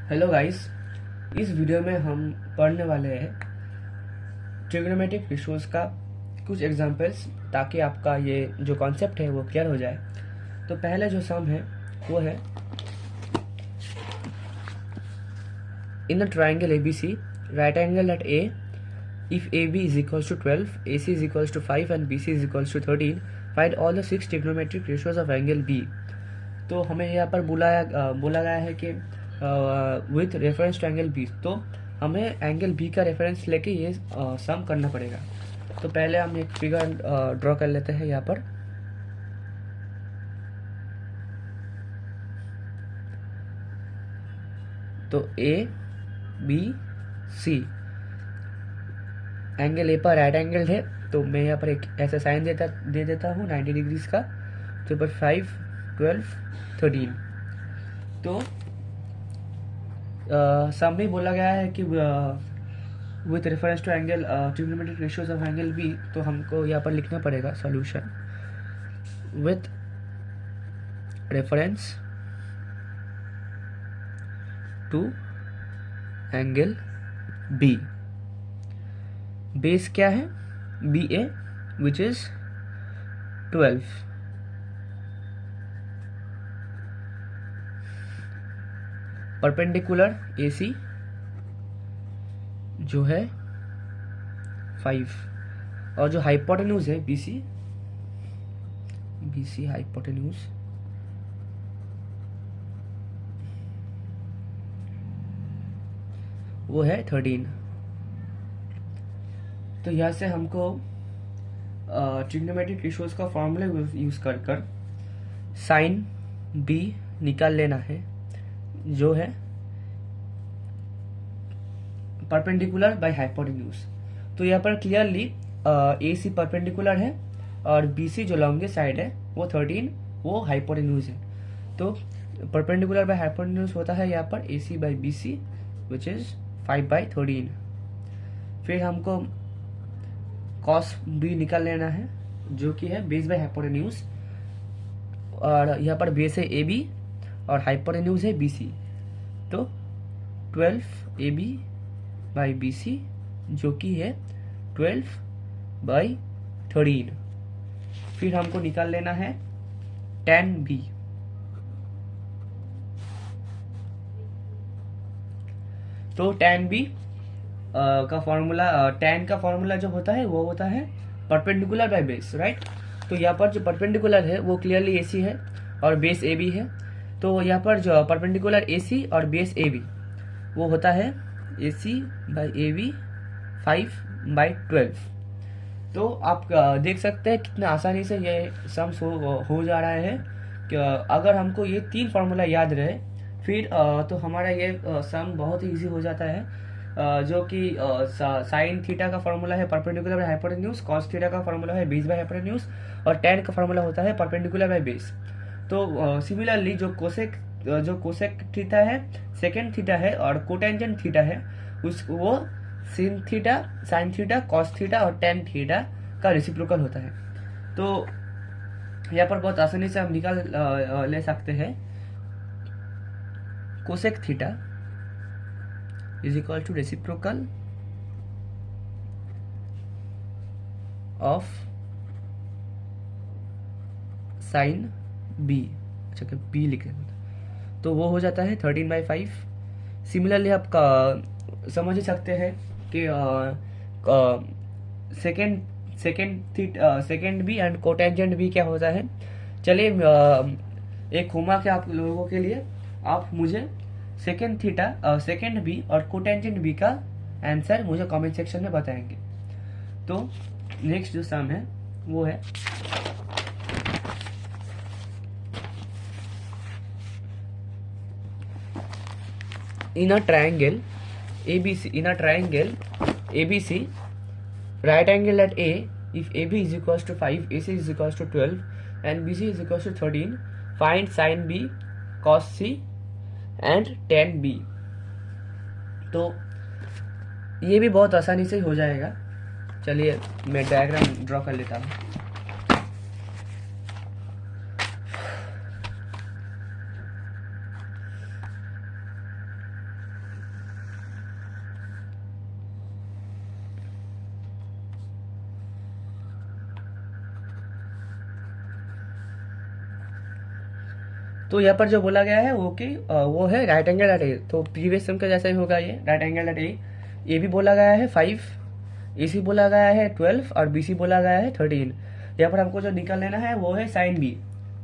Hello guys, इस video में हम पढ़ने वाले हैं ट्रिग्नोमेट्रिक रेशियोज का कुछ एग्जांपल्स, ताकि आपका ये जो कॉन्सेप्ट है वो क्लियर हो जाए। तो पहले जो सम है वो है in a triangle ABC, right angle at A, if AB is equals to 12, AC is equals to 5 and BC is equals to 13, find all the 6 trigonometric ratios of angle B। तो हमें यहाँ पर बोला गया है कि with reference to angle B, तो हमें एंगल बी का रेफरेंस लेके ये सम करना पड़ेगा। तो पहले हम एक फिगर ड्रॉ कर लेते हैं यहाँ पर। तो A B C, angle A पर राइट एंगल है, तो मैं यहाँ पर एक ऐसा साइन दे देता हूँ 90 डिग्रीज का। तो पर 5, 12, 13। तो सम में बोला गया है कि with reference to angle trigonometric ratios of angle B, तो हमको यहाँ पर लिखना पड़ेगा solution with reference to angle B. Base क्या है? B A, which is 12। Perpendicular A C जो है 5, और जो हाइपोटेन्यूज है बी सी हाइपोटेन्यूज वो है 13। तो यहाँ से हमको ट्रिग्नोमेट्रिक रेशियोज का फॉर्मूला यूज कर साइन बी निकाल लेना है, जो है परपेंडिकुलर बाय हाइपोटेन्यूज। तो यहाँ पर क्लियरली ए सी परपेंडिकुलर है और बी सी जो लॉन्गेस्ट साइड है वो 13, वो हाइपोटेन्यूज है। तो परपेंडिकुलर बाय हाइपोटेन्यूज होता है यहाँ पर A C by B C, which is 5/13। फिर हमको कॉस बी निकाल लेना है, जो कि है बेस बाय हाइपोटेन्यूज, और यहाँ पर बेस है ए बी और हाइपोटेन्यूज है बी सी। तो 12 A B by B C, जो कि है 12/13। फिर हमको निकाल लेना है tan बी। तो tan बी का फॉर्मूला, tan का फॉर्मूला जो होता है वो होता है परपेंडिकुलर बाय बेस, राइट। तो यहाँ पर जो परपेंडिकुलर है वो क्लियरली AC है और बेस AB है। तो यहाँ पर जो परपेंडिकुलर AC और बेस AB वो होता है AC बाई AB 5/12। तो आप देख सकते हैं कितना आसानी से ये सम्स हो जा रहा है कि अगर हमको ये 3 फार्मूला याद रहे फिर तो हमारा ये सम बहुत ही इजी हो जाता है। जो कि साइन थीटा का फॉर्मूला है perpendicular by hypotenuse, cos theta का फॉर्मूला है बेस बाय हाइपोटेन्यूज, और tan का फॉर्मूला होता है परपेंडिकुलर बाय बेस। तो सिमिलरली जो कोसेक थीटा है, सेकेंड थीटा है और कोटेंजेंट थीटा है, वो sin theta, sign theta, cos theta और tan थीटा का रेसिप्रोकल होता है। तो यहाँ पर बहुत आसानी से हम निकाल ले सकते हैं cosec theta is equal to reciprocal of sine B. अच्छा, कि बी लिख रहे हैं तो वो हो जाता है 13/5। सिमिलरली आप समझ ही सकते हैं कि secant B and cotangent B क्या होता है। चलिए एक घुमा के आप लोगों के लिए, आप मुझे सेकेंड बी और कोटेंजेंट बी का आंसर मुझे कमेंट सेक्शन में बताएंगे। तो नेक्स्ट जो सम है वो है in a triangle ABC, right angle at A, if AB is equals to 5, AC is equals to 12 and BC is equals to 13, find sin B, cos C and tan B। तो ये भी बहुत आसानी से हो जाएगा। चलिए मैं डायग्राम ड्रॉ कर लेता हूँ। तो यहाँ पर जो बोला गया है वो कि वो है राइट एंगल एट ए, तो प्रीवियस सम का जैसा ही होगा ये राइट एंगल एट ए भी बोला गया है 5, ए सी बोला गया है 12 और बी सी बोला गया है 13। यहाँ पर हमको जो निकाल लेना है वो है sine B,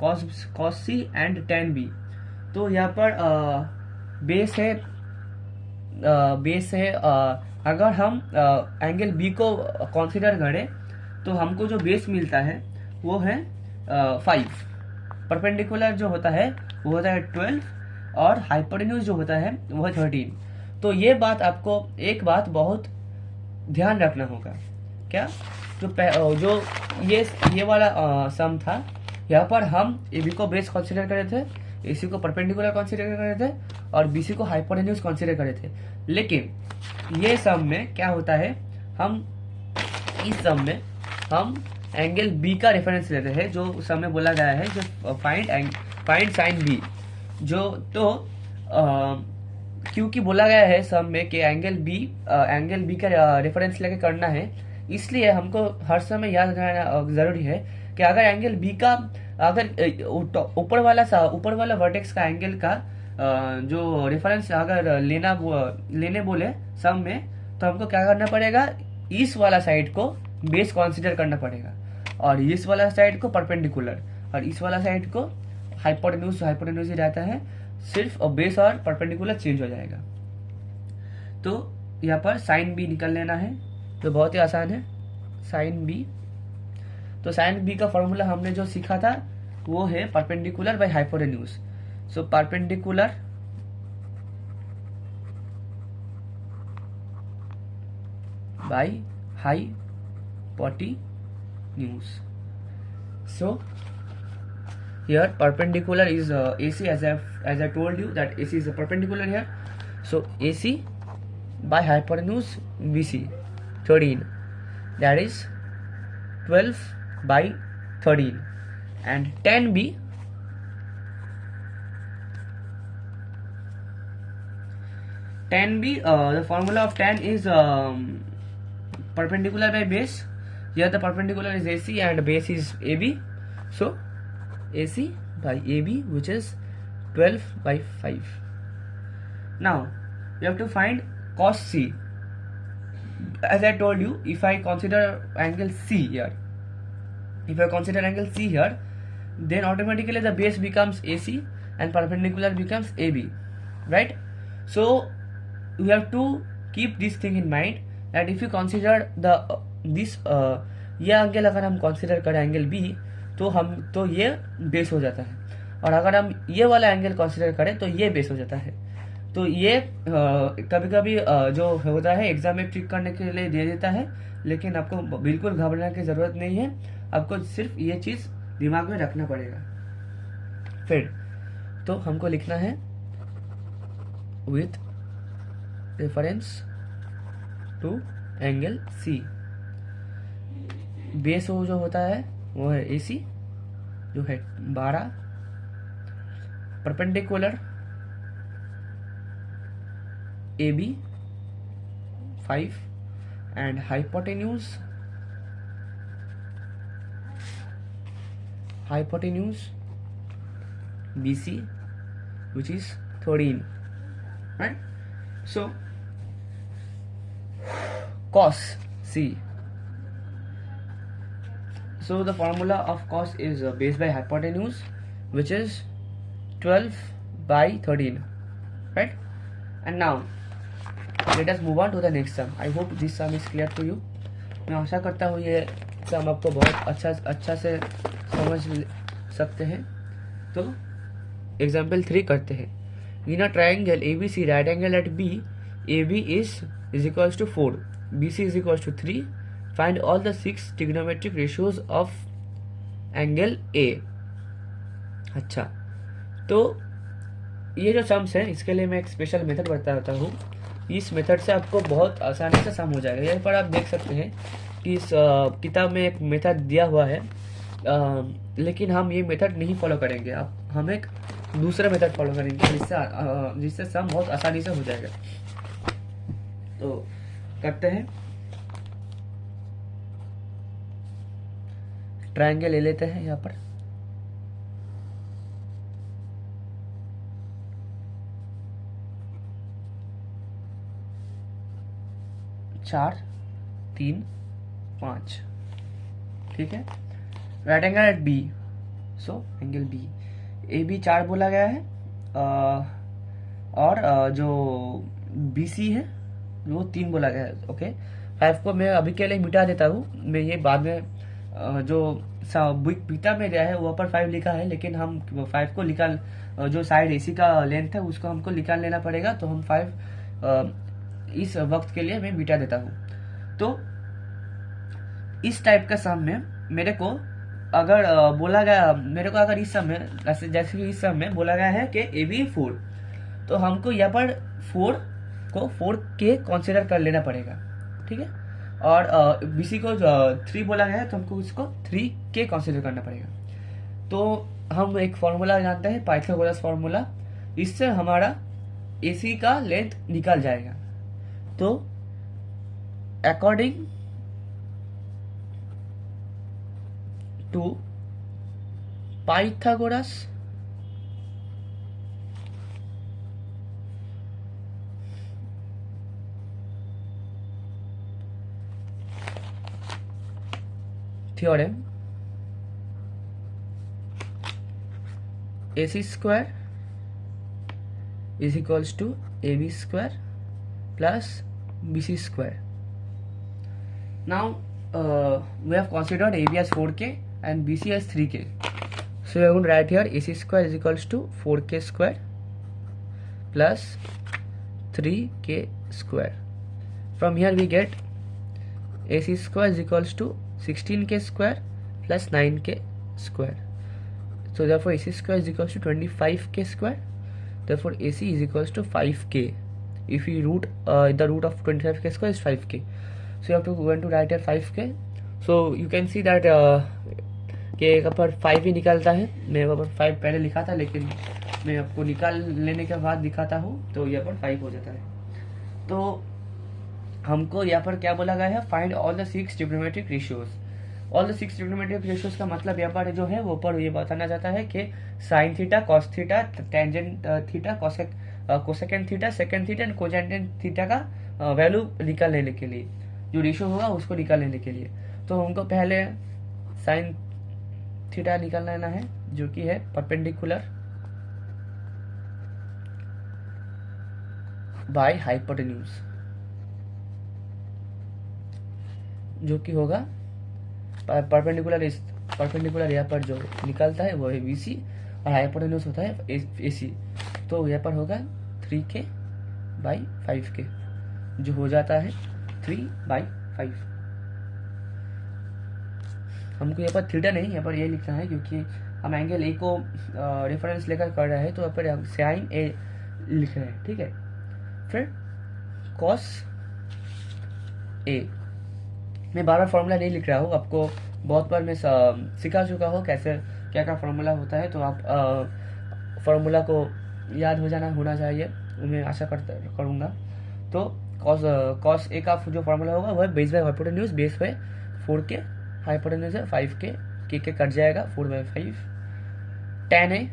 cos C and tan B. तो यहाँ पर बेस है अगर हम एंगल बी को कंसीडर करें तो हमको जो बेस मिलता है वो है 5, परपेंडिकुलर जो होता है वो होता है 12 और हाइपोटेन्यूज जो होता है वो है 13। तो ये बात आपको एक बात बहुत ध्यान रखना होगा, क्या जो ये वाला सम था, यहाँ पर हम ए बी को बेस कंसीडर करे थे, ए सी को परपेंडिकुलर कंसीडर करे थे और बी सी को हाइपोटेन्यूज कंसीडर करे थे। लेकिन ये सम में क्या होता है, इस सम में हम एंगल बी का रेफरेंस लेते हैं, जो सम में बोला गया है जो फाइंड साइन बी, जो तो क्योंकि बोला गया है सम में कि एंगल बी का रेफरेंस लेके करना है, इसलिए हमको हर समय याद रखना जरूरी है कि अगर एंगल बी का अगर ऊपर वाला वर्टेक्स का एंगल का जो रेफरेंस अगर लेने बोले सम में, तो हमको क्या करना पड़ेगा, इस वाला साइड को बेस कंसीडर करना पड़ेगा और इस वाला साइड को परपेंडिकुलर और इस वाला साइड को हाइपोटेन्यूज ही रहता है, सिर्फ बेस और परपेंडिकुलर चेंज हो जाएगा। तो यहाँ पर साइन बी निकल लेना है, तो बहुत ही आसान है साइन बी। तो साइन बी का फॉर्मूला हमने जो सीखा था वो है perpendicular by hypotenuse. So perpendicular by hypotenuse. So here perpendicular is AC, as I told you that AC is a perpendicular here. So AC by hypotenuse BC 13, that is 12 by 13, and 10B the formula of 10 is perpendicular by base. Here the perpendicular is AC and base is AB. So AC by AB, which is 12 by 5. Now you have to find cos C. As I told you, if I consider angle C here, then automatically the base becomes AC and perpendicular becomes AB, right? So we have to keep this thing in mind that if you consider ये angle अगर हम consider करें angle B, तो ये base हो जाता है, और अगर हम ये वाला एंगल कंसीडर करें तो ये बेस हो जाता है। तो ये कभी कभी जो होता है एग्जाम में ट्रिक करने के लिए दे देता है, लेकिन आपको बिल्कुल घबराने की जरूरत नहीं है, आपको सिर्फ ये चीज दिमाग में रखना पड़ेगा। फिर तो हमको लिखना है with reference to angle C, base जो होता है वो है AC जो है 12, perpendicular AB 5 and hypotenuse BC which is 13, right? So cos C. So the formula of cos is base by hypotenuse, which is 12 by 13, right? And now let us move on to the next sum. I hope this sum is clear to you. मैं आशा करता हूँ ये सम आपको बहुत अच्छा से समझ सकते हैं। तो एग्जाम्पल 3 करते हैं। In a triangle ABC right angle at B, AB is equals to 4, BC is equals to 3. Find all the 6 trigonometric ratios of angle A. अच्छा, तो ये जो सम्स है इसके लिए मैं एक स्पेशल मेथड बताता हूँ। इस मेथड से आपको बहुत आसानी से सम हो जाएगा। यहाँ पर आप देख सकते हैं कि इस किताब में एक मेथड दिया हुआ है, लेकिन हम ये मेथड नहीं फॉलो करेंगे। हम एक दूसरा मेथड फॉलो करेंगे जिससे सम बहुत आसानी से हो जाएगा। तो करते हैं, ट्रायंगल ले लेते हैं यहाँ पर। 4 3 5, ठीक है। Right angle at B, so angle B, A B 4 बोला गया है, और जो बी सी है वो 3 बोला गया है। ओके, 5 को मैं अभी के लिए मिटा देता हूँ, मैं ये बाद में जो बीटा में गया है वहाँ पर 5 लिखा है, लेकिन हम 5 को निकाल, जो साइड एसी का लेंथ है उसको हमको निकाल लेना पड़ेगा, तो हम 5 इस वक्त के लिए मैं मिटा देता हूँ। तो इस टाइप का सम में मेरे को अगर बोला गया, मेरे को अगर इस सम में जैसे कि इस सम में बोला गया है कि ए बी 4, तो हमको यहाँ पर 4 को 4 के कंसिडर कर लेना पड़ेगा, ठीक है। और बीसी को 3 बोला गया है, तो हमको इसको 3 के कंसिडर करना पड़ेगा। तो हम एक फॉर्मूला जानते हैं, पाइथागोरस फॉर्मूला, इससे हमारा एसी का लेंथ निकल जाएगा। तो according to Pythagoras theorem, AC square is equals to AB square plus BC square. Now we have considered AB as 4K and BC as 3K. So we are going to write here AC square is equals to 4K square plus 3K square. From here we get AC square is equals to 16K square plus 9K square. So therefore AC square is equals to 25K square. Therefore AC is equals to 5K. If we root the root of 25K square is 5K. So you have to going to write here 5K. So you can see that कि यहाँ पर 5 ही निकलता है। मैं वहाँ पर 5 पहले लिखा था, लेकिन मैं आपको निकाल लेने के बाद दिखाता हूँ, तो यहाँ पर 5 हो जाता है। तो हमको यहाँ पर क्या बोला गया है, find all the 6 trigonometric ratios. All the 6 trigonometric ratios का मतलब यहाँ पर जो है वो पर ये बताना चाहता है कि sine theta, cos theta, tangent theta, cosecant theta, secant theta and cotangent theta का वैल्यू निकाल लेने के लिए, जो रेशियो होगा उसको निकाल लेने के लिए, तो हमको पहले साइन थीटा निकाल लेना है, जो कि है परपेंडिकुलर बाय हाइपोटेन्यूज, जो कि होगा परपेंडिकुलर यहाँ पर जो निकलता है वो है BC और हाइपोटेन्यूज होता है AC। तो यहाँ पर होगा 3K बाई 5K, जो हो जाता है 3/5। हमको यहाँ पर थीटा नहीं, यहाँ पर ये लिखना है, क्योंकि हम एंगल ए को रेफरेंस लेकर कर रहे हैं, तो यहाँ पर हम साइन ए लिख रहे हैं, ठीक है। फिर कॉस ए, मैं बार बार फॉर्मूला नहीं लिख रहा हूँ, आपको बहुत बार मैं सिखा चुका हूँ कैसे क्या क्या फॉर्मूला होता है, तो आप फॉर्मूला को याद होना चाहिए, मैं आशा करूँगा। तो कॉस ए का जो फॉर्मूला होगा वह base by hypotenuse, base by 4K, hypotenuse है 5K, के कट जाएगा 4/5। tan A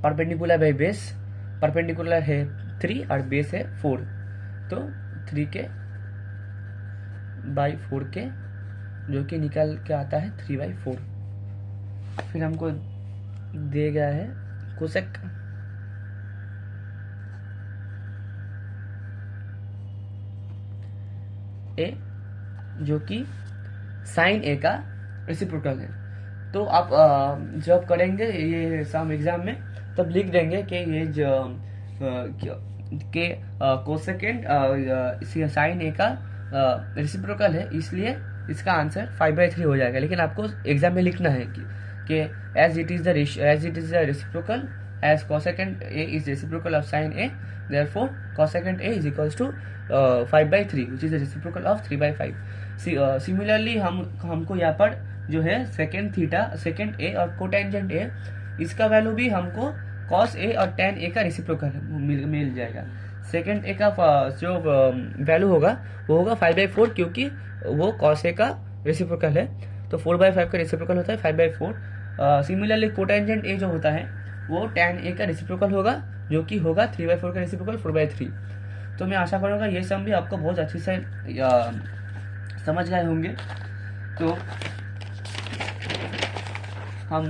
perpendicular by base, perpendicular है 3 और बेस है 4, तो 3K बाई 4K, जो कि निकल के आता है 3/4। फिर हमको दिया गया है कोसेक ए, जो कि साइन ए का रेसिप्रोकल है। तो आप जब करेंगे ये सम एग्जाम में, तब लिख देंगे कि ये जो के कोसेकेंड साइन ए का रेसिप्रोकल है, इसलिए इसका आंसर 5/3 हो जाएगा। लेकिन आपको एग्जाम में लिखना है कि as it is the reciprocal as cosecant A is reciprocal of sine A, therefore cosecant A is equals to 5/3 which is the reciprocal of 3/5। Similarly हमको यहाँ पर जो है सेकेंड थीटा, सेकेंड ए और कोटेंजेंट ए, इसका वैल्यू भी हमको cos A और टेन ए का रेसिप्रोकल मिल जाएगा। सेकेंड ए का जो वैल्यू होगा वो होगा 5/4, क्योंकि वो कॉस ए का रेसिप्रोकल है, तो 4/5 का रेसिप्रोकल होता है 5/4। सिमिलरली कोटेंजेंट ए जो होता है वो tan ए का रेसिप्रोकल होगा, जो कि होगा 3/4 का रेसिप्रोकल 4/3। तो मैं आशा करूँगा ये सम भी आपको बहुत अच्छे से समझ गए होंगे। तो हम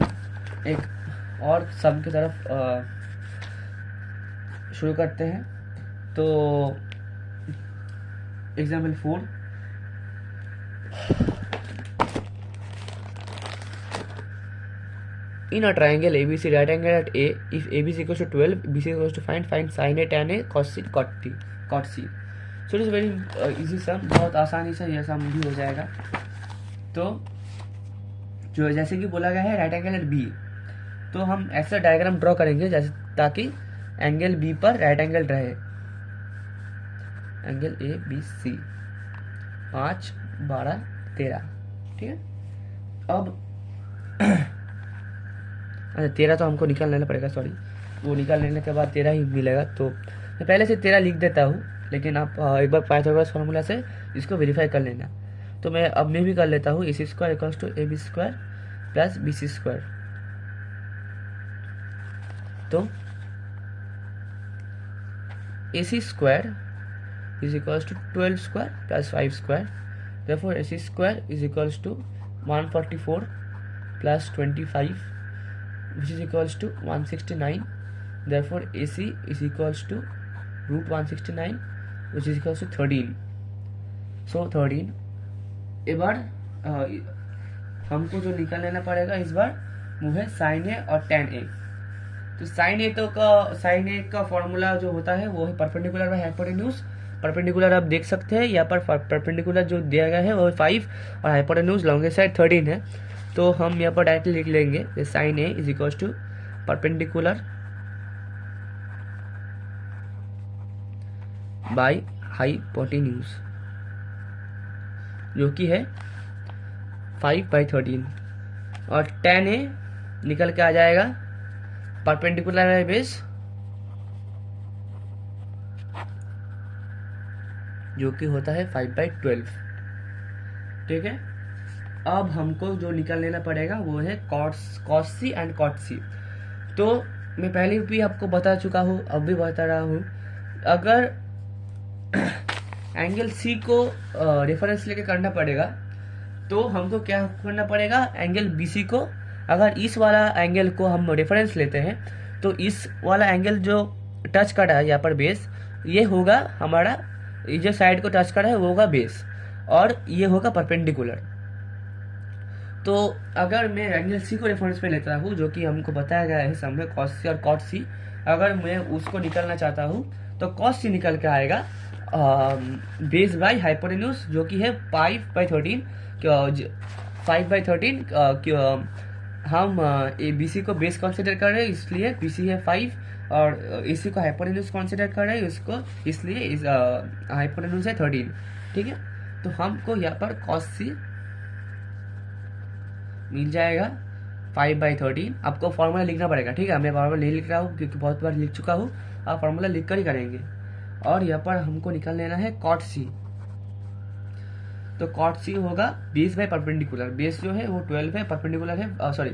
एक और सम की तरफ शुरू करते हैं। तो example 4, in a triangle ABC, right angle at A, if AB is equals to 12, BC is equals to find sin A tan A cos C cot C. So it is very easy sum, बहुत आसानी से यह सम भी हो जाएगा। तो जो जैसे कि बोला गया है राइट एंगल एट बी, तो हम ऐसा डायग्राम ड्रॉ करेंगे जैसे ताकि एंगल बी पर राइट एंगल रहे, एंगल ए बी सी 5, 12, 13, ठीक है। अब अच्छा 13 तो हमको निकाल लेना पड़ेगा, सॉरी, वो निकाल लेने के बाद 13 ही मिलेगा। तो मैं पहले से 13 लिख देता हूँ, लेकिन आप एक बार पाइथागोरस फार्मूला से इसको वेरीफाई कर लेना। तो मैं भी कर लेता हूँ, AC square equals to AB square plus BC square. तो AC square is equals to 12 square plus 5 square, therefore AC square is equals to 144 plus 25 which is equals to 169, therefore AC is equals to root 169 which is equals to 13. So 13 एक बार हमको जो निकाल लेना पड़ेगा इस बार वो है साइन ए और टेन ए। तो साइन ए का फॉर्मूला जो होता है वो है परपेंडिकुलर बाय हाइपोटेन्यूज। परपेंडिकुलर आप देख सकते हैं यहाँ पर परपेंडिकुलर जो दिया गया है वो 5 और हाइपोटेन्यूज लॉन्गेस्ट साइड 13 है। तो हम यहाँ पर डायरेक्टली लिख लेंगे sine A is equals to perpendicular by hypotenuse जो कि है 5/13, और tan ए निकल के आ जाएगा परपेंडिकुलर है बेस जो कि होता है 5/12, ठीक है। अब हमको जो निकाल लेना पड़ेगा वो है cos C and cot C। तो मैं पहले भी आपको बता चुका हूँ, अब भी बता रहा हूँ, अगर एंगल C को रेफरेंस लेके करना पड़ेगा तो हमको क्या करना पड़ेगा, एंगल BC को, अगर इस वाला एंगल को हम रेफरेंस लेते हैं तो इस वाला एंगल जो टच कर रहा है यहाँ पर बेस, ये होगा हमारा, ये जो साइड को टच कर रहा है वो होगा बेस, और ये होगा परपेंडिकुलर। तो अगर मैं एंगल C को रेफरेंस में लेता हूँ जो कि हमको बताया गया है सामने cos C और cot C, अगर मैं उसको निकालना चाहता हूँ तो cos C निकल के आएगा बेस बाय हाइपोटेन्यूज जो कि है 5/13। 5/13 हम BC को बेस कंसीडर कर रहे हैं इसलिए BC है 5, और AC को हाइपोटेन्यूज कंसीडर कर रहे हैं उसको, इसलिए इस हाइपोटेन्यूज है 13, ठीक है। तो हमको यहाँ पर cos C मिल जाएगा 5/13। आपको फॉर्मूला लिखना पड़ेगा, ठीक है, मैं फॉर्मूला नहीं लिख रहा हूँ क्योंकि बहुत बार लिख चुका हूँ, आप फॉर्मूला लिख कर ही करेंगे। और यहाँ पर हमको निकाल लेना है cot C। तो cot C होगा बेस बाय परपेंडिकुलर, बेस जो है वो 12 है, परपेंडिकुलर है सॉरी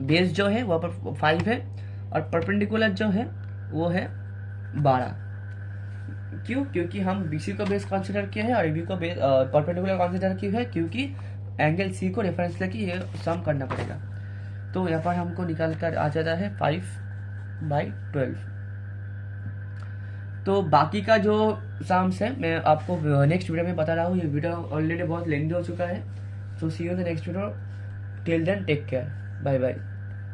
बेस जो है वहाँ पर 5 है, और परपेंडिकुलर जो है वो है 12। क्यों? क्योंकि हम BC को बेस कंसीडर किया है और AB को बेस परपेंडिकुलर कंसीडर किया है, क्योंकि एंगल C को रेफरेंस लेके ये सम करना पड़ेगा। तो यहाँ पर हमको निकाल कर आ जाता है 5/12। तो बाकी का जो सम्स है मैं आपको नेक्स्ट वीडियो में बता रहा हूँ, ये वीडियो ऑलरेडी बहुत लेंथी हो चुका है। So see you in the next video, till then take care, bye bye.